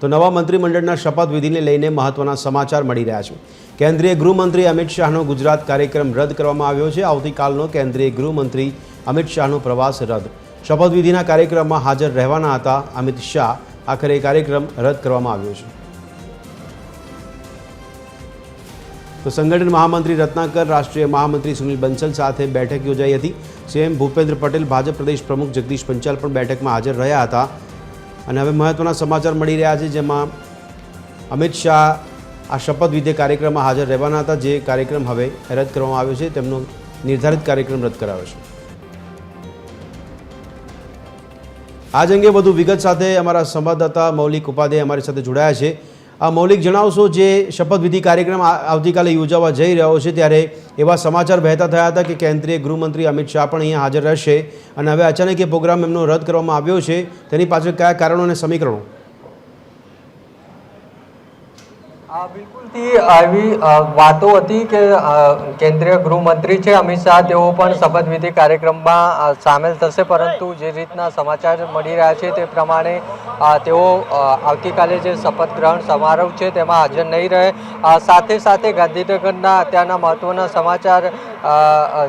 તો નવા મંત્રીમંડળના શપથવિધિને લઈને મહત્વના સમાચાર મળી રહ્યા છે। કેન્દ્રીય ગૃહમંત્રી અમિત શાહનો ગુજરાત કાર્યક્રમ રદ કરવામાં આવ્યો છે। આવતીકાલનો કેન્દ્રીય ગૃહમંત્રી અમિત શાહનો પ્રવાસ રદ। શપથવિધિના કાર્યક્રમમાં હાજર રહેવાના હતા અમિત શાહ, આખરે કાર્યક્રમ રદ કરવામાં આવ્યો છે। તો સંગઠન મહામંત્રી રત્નાકર, રાષ્ટ્રીય મહામંત્રી સુનિલ બંसल સાથે બેઠક યોજાઈ હતી। સીએમ ભૂપેન્દ્ર પટેલ, ભાજપ પ્રદેશ પ્રમુખ જગદીશ પંચાલ પણ બેઠકમાં હાજર રહ્યા હતા। અને હવે મહત્વના સમાચાર મળી રહ્યા છે, જેમાં અમિત શાહ આ શપથવિધિ કાર્યક્રમમાં હાજર રહેવાના હતા, જે કાર્યક્રમ હવે રદ કરવામાં આવ્યો છે। તેમનો નિર્ધારિત કાર્યક્રમ રદ કરાયો છે। આ જ અંગે વધુ વિગત સાથે અમારા સંવાદદાતા મૌલિક ઉપાધ્યાય અમારી સાથે જોડાયા છે। મૌલિક, જણાવશો, જે શપથવિધિ કાર્યક્રમ આવતીકાલે યોજાવા જઈ રહ્યો છે, ત્યારે એવા સમાચાર વહેતા થયા હતા કે કેન્દ્રીય ગૃહમંત્રી અમિત શાહ પણ અહીંયા હાજર રહેશે, અને હવે અચાનક એ પ્રોગ્રામ એમનો રદ કરવામાં આવ્યો છે। તેની પાછળ કયા કારણો અને સમીકરણો? બિલકુલથી આવી વાતો હતી કે કેન્દ્રીય ગૃહમંત્રી છે અમિત શાહ, તેઓ પણ શપથવિધિ કાર્યક્રમમાં સામેલ થશે, પરંતુ જે રીતના સમાચાર મળી રહ્યા છે તે પ્રમાણે તેઓ આવતીકાલે જે શપથ ગ્રહણ સમારોહ છે તેમાં હાજર નહીં રહે। સાથે સાથે ગાંધીનગરના અત્યારના મહત્વના સમાચાર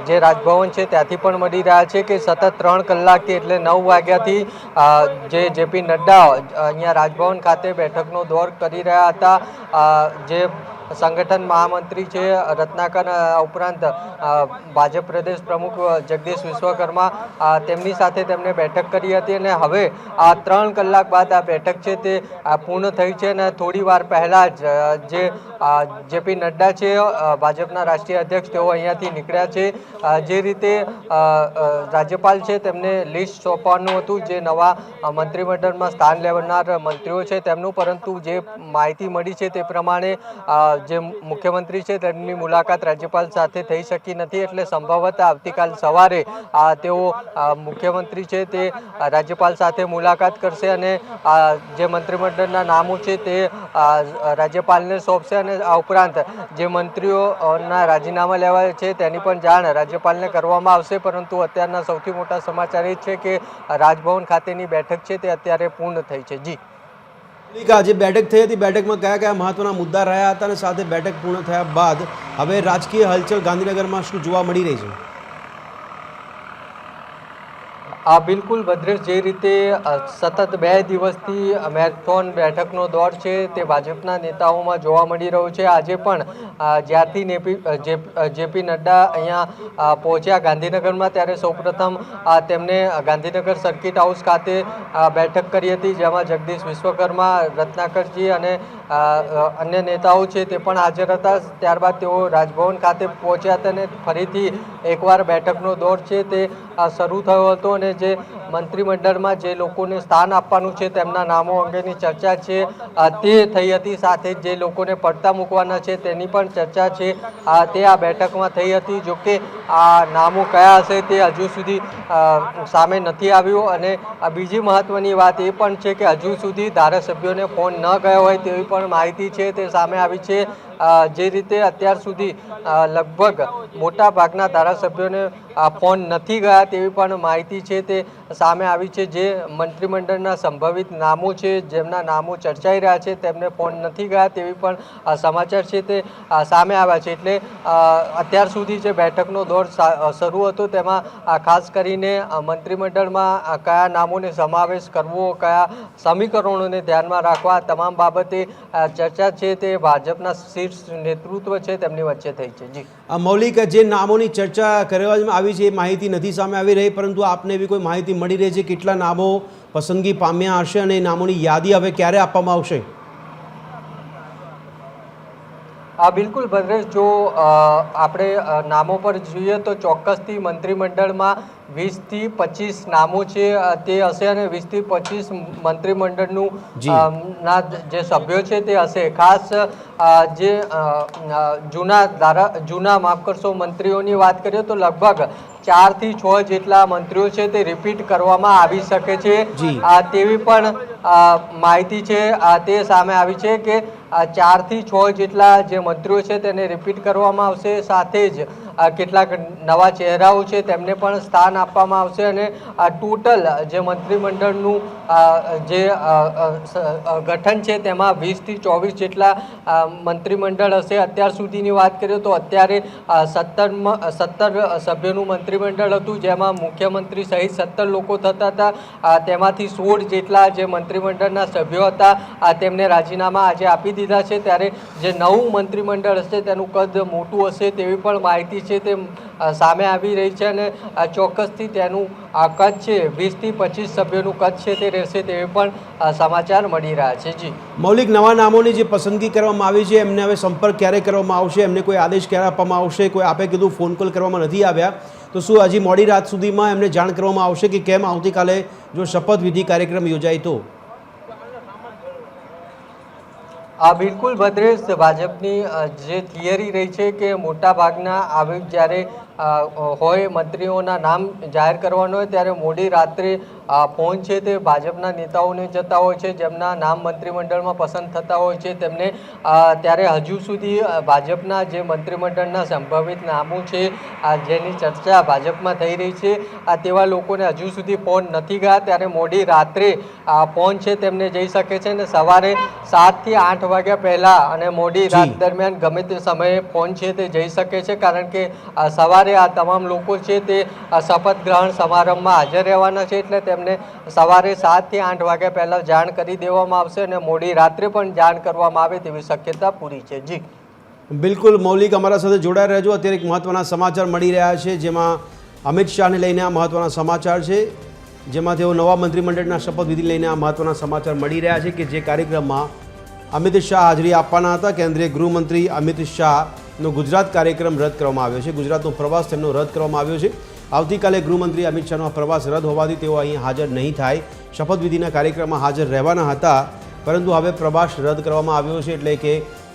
જે રાજભવન છે ત્યાંથી પણ મળી રહ્યા છે કે સતત 3 કલાકથી એટલે 9 વાગ્યાથી જે જેપી નડ્ડા અહીંયા રાજભવન ખાતે બેઠકનો દોર કરી રહ્યા હતા। જે સંગઠન મહામંત્રી છે રત્નાકર, ઉપરાંત ભાજપ પ્રદેશ પ્રમુખ જગદીશ વિશ્વકર્મા, તેમની સાથે તેમણે બેઠક કરી હતી, અને હવે આ 3 કલાક બાદ આ બેઠક છે તે પૂર્ણ થઈ છે। અને થોડી વાર પહેલાં જ જે જેપી નડ્ડા છે ભાજપના રાષ્ટ્રીય અધ્યક્ષ, તેઓ અહીંયાથી નીકળ્યા છે। જે રીતે રાજ્યપાલ છે તેમને લિસ્ટ સોંપવાનું હતું જે નવા મંત્રીમંડળમાં સ્થાન લેનાર મંત્રીઓ છે તેમનું, પરંતુ જે માહિતી મળી છે તે પ્રમાણે જે મુખ્યમંત્રી છે તેમની મુલાકાત રાજ્યપાલ સાથે થઈ શકી નથી, એટલે સંભવતઃ આવતીકાલ સવારે તેઓ મુખ્યમંત્રી છે તે રાજ્યપાલ સાથે મુલાકાત કરશે અને જે મંત્રીમંડળના નામો છે તે રાજ્યપાલને સોંપશે, અને આ ઉપરાંત જે મંત્રીઓના રાજીનામા લેવાય છે તેની પણ જાણ રાજ્યપાલને કરવામાં આવશે। પરંતુ અત્યારના સૌથી મોટા સમાચાર એ છે કે રાજભવન ખાતેની બેઠક છે તે અત્યારે પૂર્ણ થઈ છે। જી, જે બેઠક થઈ હતી, બેઠકમાં કયા કયા મહત્વના મુદ્દા રહ્યા હતા, અને સાથે બેઠક પૂર્ણ થયા બાદ હવે રાજકીય હલચલ ગાંધીનગરમાં શું જોવા મળી રહી છે? બિલકુલ ભદ્રેશ, જે રીતે સતત 2 દિવસથી મેરેથોન બેઠકનો દોર છે તે ભાજપના નેતાઓમાં જોવા મળી રહ્યો છે। આજે પણ જ્યારથી જેપી નડ્ડા અહીંયા પહોંચ્યા ગાંધીનગરમાં, ત્યારે સૌપ્રથમ તેમને ગાંધીનગર સર્કિટ હાઉસ ખાતે બેઠક કરી હતી, જેમાં જગદીશ વિશ્વકર્મા, રત્નાકરજી અને અન્ય નેતાઓ છે તે પણ હાજર હતા। ત્યારબાદ તેઓ રાજભવન ખાતે પહોંચ્યા હતા અને ફરીથી એકવાર બેઠકનો દોર છે તે શરૂ થયો હતો, અને જે મંત્રીમંડળમાં જે લોકોને સ્થાન આપવાનું છે તેમના નામો અંગેની ચર્ચા છે તે થઈ હતી। સાથે જે લોકોને પડતા મૂકવાના છે તેની પણ ચર્ચા છે તે આ બેઠકમાં થઈ હતી। જોકે આ નામો કયા હશે તે હજુ સુધી સામે નથી આવ્યું, અને બીજી મહત્વની વાત એ પણ છે કે હજુ સુધી ધારાસભ્યોને ફોન ન ગયો હોય તેવી પણ માહિતી છે તે સામે આવી છે। જે રીતે અત્યાર સુધી લગભગ મોટા ભાગના ધારાસભ્યોને ફોન નથી ગયા તેવી પણ માહિતી છે તે સામે આવી છે। જે મંત્રીમંડળના સંભવિત નામો છે, જેમના નામો ચર્ચાઈ રહ્યા છે, તેમને ફોન નથી ગયા તેવી પણ સમાચાર છે તે સામે આવ્યા છે। એટલે અત્યાર સુધી જે બેઠકનો દોર શરૂ હતો તેમાં ખાસ કરીને મંત્રીમંડળમાં કયા નામોને સમાવેશ કરવો, કયા સમીકરણોને ધ્યાનમાં રાખવા, તમામ બાબતે ચર્ચા છે તે ભાજપના શીર્ષ નેતૃત્વ છે તેમની વચ્ચે થઈ છે। જી, મૌલિક, જે નામોની ચર્ચા કરવામાં આવી છે એ માહિતી નથી સામે આવી રહી, પરંતુ આપને એવી કોઈ માહિતી મળી રહી છે કેટલા નામો પસંદગી પામ્યા હશે, અને એ નામોની યાદી હવે ક્યારે આપવામાં આવશે? બિલકુલ ભદ્રેશ, જો આપણે નામો પર જોઈએ તો ચોક્કસથી મંત્રીમંડળમાં 20 થી 25 નામો છે તે હશે, અને 20 થી 25 મંત્રીમંડળનું ના જે સભ્યો છે તે હશે। ખાસ જે જૂના માફ કરશો મંત્રીઓની વાત કરીએ તો લગભગ 4 થી 6 જેટલા મંત્રીઓ છે તે રિપીટ કરવામાં આવી શકે છે તેવી પણ માહિતી છે તે સામે આવી છે કે 4 થી 6 જેટલા જે મંત્રીઓ છે તેને રિપીટ કરવામાં આવશે। સાથે જ કેટલાક નવા ચહેરાઓ છે તેમને પણ સ્થાન આપવામાં આવશે અને ટોટલ જે મંત્રીમંડળનું જે ગઠન છે તેમાં 20 થી 24 જેટલા મંત્રીમંડળ હશે. અત્યાર સુધીની વાત કરીએ તો અત્યારે 17 સભ્યોનું મંત્રીમંડળ હતું, જેમાં મુખ્યમંત્રી સહિત 17 લોકો થતા હતા. તેમાંથી 16 જેટલા જે મંત્રીમંડળના સભ્યો હતા તેમને રાજીનામા આજે આપી દીધા છે. ત્યારે જે નવું મંત્રીમંડળ હશે તેનું કદ મોટું હશે તેવી પણ માહિતી છે તે સામે આવી રહી છે અને ચોક્કસથી તેનું કદ છે 20 થી 25 સભ્યોનું કદ છે તે રહેશે તેવી પણ સમાચાર મળી રહ્યા છે. જી મૌલિક, નવા નામોની જે પસંદગી કરવામાં આવી છે એમને હવે સંપર્ક ક્યારે કરવામાં આવશે? એમને કોઈ આદેશ ક્યારે આપવામાં આવશે? કોઈ આપે કીધું ફોન કોલ કરવામાં નથી આવ્યા, તો શું હજી મોડી રાત સુધીમાં એમને જાણ કરવામાં આવશે કે કેમ આવતીકાલે જો શપથવિધિ કાર્યક્રમ યોજાય તો? બિલકુલ ભદ્રેશ, ભાજપની જે થિયરી રહી છે કે મોટા ભાગના આવી જ્યારે હોય મંત્રીઓના નામ જાહેર કરવાનો હોય ત્યારે મોડી રાત્રે ફોન છે તે ભાજપના નેતાઓને જતા હોય છે, જેમના નામ મંત્રીમંડળમાં પસંદ થતા હોય છે તેમને. ત્યારે હજુ સુધી ભાજપના જે મંત્રીમંડળના સંભવિત નામો છે જેની ચર્ચા ભાજપમાં થઈ રહી છે તેવા લોકોને હજુ સુધી ફોન નથી ગયા. ત્યારે મોડી રાત્રે ફોન છે તેમને જઈ શકે છે અને સવારે 7 થી 8 વાગ્યા પહેલાં અને મોડી રાત દરમિયાન ગમે તે સમયે ફોન છે તે જઈ શકે છે, કારણ કે સવારે આ તમામ લોકો છે તે શપથ ગ્રહણ સમારંભમાં હાજર રહેવાના છે. એટલે તેમને સવારે 7 થી 8 વાગ્યા પહેલાં જાણ કરી દેવામાં આવશે અને મોડી રાત્રે પણ જાણ કરવામાં આવે તેવી શક્યતા પૂરી છે. જી બિલકુલ મૌલિક, અમારા સાથે જોડાઈ રહેજો. અત્યારે એક મહત્વના સમાચાર મળી રહ્યા છે, જેમાં અમિત શાહને લઈને આ મહત્વના સમાચાર છે, જેમાં તેઓ નવા મંત્રીમંડળના શપથવિધિ લઈને આ મહત્વના સમાચાર મળી રહ્યા છે કે જે કાર્યક્રમમાં અમિત શાહ હાજરી આપવાના હતા. કેન્દ્રીય ગૃહમંત્રી અમિત શાહનો ગુજરાત કાર્યક્રમ રદ કરવામાં આવ્યો છે. ગુજરાતનો પ્રવાસ તેમનો રદ કરવામાં આવ્યો છે. આવતીકાલે ગૃહમંત્રી અમિત શાહનો પ્રવાસ રદ હોવાથી તેઓ અહીં હાજર નહીં થાય. શપથવિધિના કાર્યક્રમમાં હાજર રહેવાના હતા, પરંતુ હવે પ્રવાસ રદ કરવામાં આવ્યો છે, એટલે કે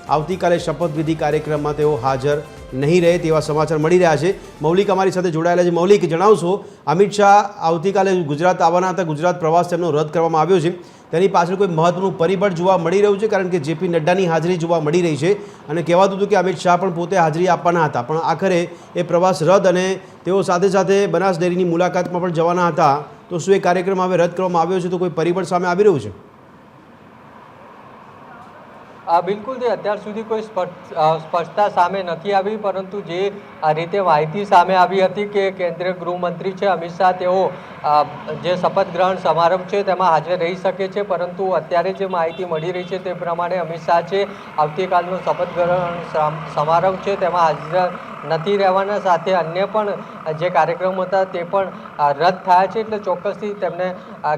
આવતીકાલે શપથવિધિ કાર્યક્રમમાં તેઓ હાજર નહીં રહે તેવા સમાચાર મળી રહ્યા છે. મૌલિક અમારી સાથે જોડાયેલા છે. મૌલિક, જણાવશો, અમિત શાહ આવતીકાલે ગુજરાત આવવાના હતા, ગુજરાત પ્રવાસ તેમનો રદ કરવામાં આવ્યો છે, તેની પાછળ કોઈ મહત્વનું પરિબળ જોવા મળી રહ્યું છે? કારણ કે જેપી નડ્ડાની હાજરી જોવા મળી રહી છે અને કહેવાતું હતું કે અમિત શાહ પણ પોતે હાજરી આપવાના હતા, પણ આખરે એ પ્રવાસ રદ અને તેઓ સાથે સાથે બનાસ ડેરીની મુલાકાતમાં પણ જવાના હતા. તો શું એ કાર્યક્રમ હવે રદ કરવામાં આવ્યો છે? તો કોઈ પરિબળ સામે આવી રહ્યું છે? બિલકુલ, તે અત્યાર સુધી કોઈ સ્પષ્ટતા સામે નથી આવી, પરંતુ જે રીતે માહિતી સામે આવી હતી કે કેન્દ્રીય ગૃહમંત્રી છે અમિત શાહ તેઓ જે શપથ ગ્રહણ સમારંભ છે તેમાં હાજર રહી શકે છે, પરંતુ અત્યારે જે માહિતી મળી રહી છે તે પ્રમાણે અમિત શાહ છે આવતીકાલનો શપથ ગ્રહણ સમારંભ છે તેમાં હાજર નથી રહેવાના. સાથે અન્ય પણ જે કાર્યક્રમો હતા તે પણ રદ થયા છે. એટલે ચોક્કસથી તેમને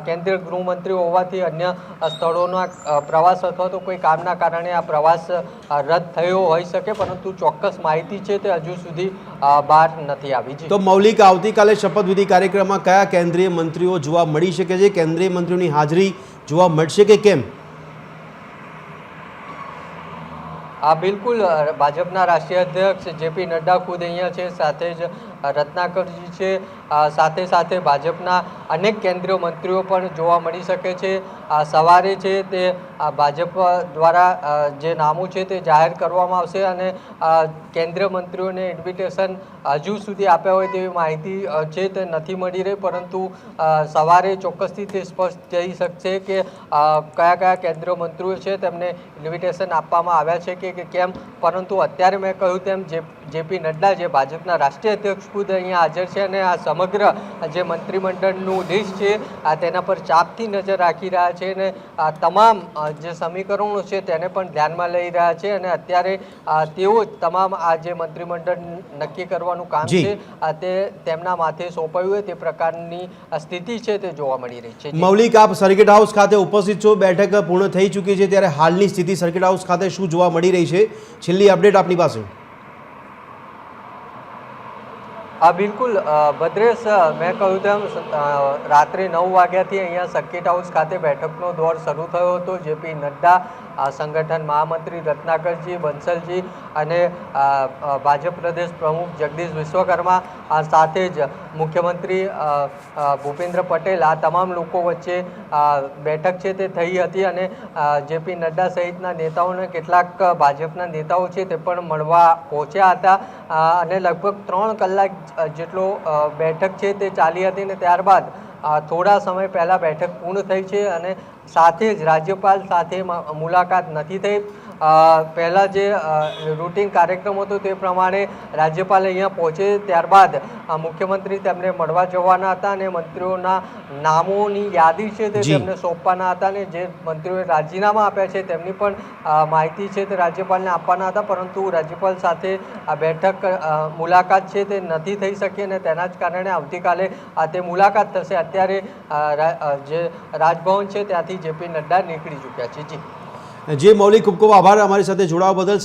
કેન્દ્રીય ગૃહમંત્રી હોવાથી અન્ય સ્થળોના પ્રવાસ અથવા તો કોઈ કામના કારણે આ પ્રવાસ રદ થયો હોઈ શકે, પરંતુ ચોક્કસ માહિતી છે તે હજુ સુધી બહાર નથી આવી. તો મૌલિક, આવતીકાલે શપથવિધિ કાર્યક્રમમાં કયા કેન્દ્રીય મંત્રીઓ જોવા મળી શકે છે? કેન્દ્રીય મંત્રીઓની હાજરી જોવા મળશે કે કેમ? બિલકુલ, ભાજપના રાષ્ટ્રીય અધ્યક્ષ જેપી નડ્ડા ખુદ અહીંયા છે, સાથે જ રત્નાકરજી છે, સાથે સાથે ભાજપના અનેક કેન્દ્રીય મંત્રીઓ પણ જોવા મળી શકે છે. સવારે છે તે ભાજપ દ્વારા જે નામો છે તે જાહેર કરવામાં આવશે અને કેન્દ્રીય મંત્રીઓને ઇન્વિટેશન હજુ સુધી આપ્યા હોય તેવી માહિતી છે તે નથી મળી રહી, પરંતુ સવારે ચોક્કસથી તે સ્પષ્ટ થઈ શકશે કે કયા કયા કેન્દ્રીય મંત્રીઓ છે તેમને ઇન્વિટેશન આપવામાં આવ્યા છે કે કેમ. પરંતુ અત્યારે મેં કહ્યું તેમ જેપી નડ્ડા જે ભાજપના રાષ્ટ્રીય અધ્યક્ષ ખુદ અહીંયા હાજર છે અને આ સમગ્ર જે મંત્રીમંડળનું લિસ્ટ છે તેના પર ચાપથી નજર રાખી રહ્યા છે અને તમામ જે સમીકરણો છે તેને પણ ધ્યાનમાં લઈ રહ્યા છે અને અત્યારે તેઓ તમામ આ જે મંત્રીમંડળ નક્કી કરવાનું કામ છે તે તેમના માથે સોંપાયું હોય તે પ્રકારની સ્થિતિ છે તે જોવા મળી રહી છે. મૌલિક, આપ સર્કિટ હાઉસ ખાતે ઉપસ્થિત છો, બેઠક પૂર્ણ થઈ ચૂકી છે, ત્યારે હાલની સ્થિતિ સર્કિટ હાઉસ ખાતે શું જોવા મળી રહી છે? છેલ્લી અપડેટ આપની પાસે. બિલકુલ ભદ્રેશ, મેં કહ્યું તેમ રાત્રે 9 વાગ્યાથી અહીંયા સર્કિટ હાઉસ ખાતે બેઠકનો દોર શરૂ થયો હતો. જેપી નડ્ડા સંગઠન મહામંત્રી રત્નાકરજી, બંસલજી અને ભાજપ પ્રદેશ પ્રમુખ જગદીશ વિશ્વકર્મા, સાથે જ મુખ્યમંત્રી ભૂપેન્દ્ર પટેલ, આ તમામ લોકો વચ્ચે બેઠક છે તે થઈ હતી અને જેપી નડ્ડા સહિતના નેતાઓને કેટલાક ભાજપના નેતાઓ છે તે પણ મળવા પહોંચ્યા હતા અને લગભગ 3 કલાક જેટલો બેઠક છે તે ચાલી હતી અને ત્યારબાદ થોડા સમય પહેલાં બેઠક પૂર્ણ થઈ છે અને સાથે જ રાજ્યપાલ સાથે મુલાકાત નથી થઈ. પહેલાં જે રૂટિન કાર્યક્રમ હતો તે પ્રમાણે રાજ્યપાલ અહીંયા પહોંચે ત્યારબાદ મુખ્યમંત્રી તેમને મળવા જવાના હતા અને મંત્રીઓના નામોની યાદી છે તે તેમને સોંપવાના હતા અને જે મંત્રીઓએ રાજીનામા આપ્યા છે તેમની પણ માહિતી છે તે રાજ્યપાલને આપવાના હતા, પરંતુ રાજ્યપાલ સાથે આ બેઠક મુલાકાત છે તે નથી થઈ શકી અને તેના જ કારણે આવતીકાલે તે મુલાકાત થશે. અત્યારે જે રાજભવન છે ત્યાંથી જેપી નડ્ડા નીકળી ચૂક્યા છે. જી મૌલિક, ખૂબ ખૂબ આભાર અમારી સાથે જોડાવા બદલ.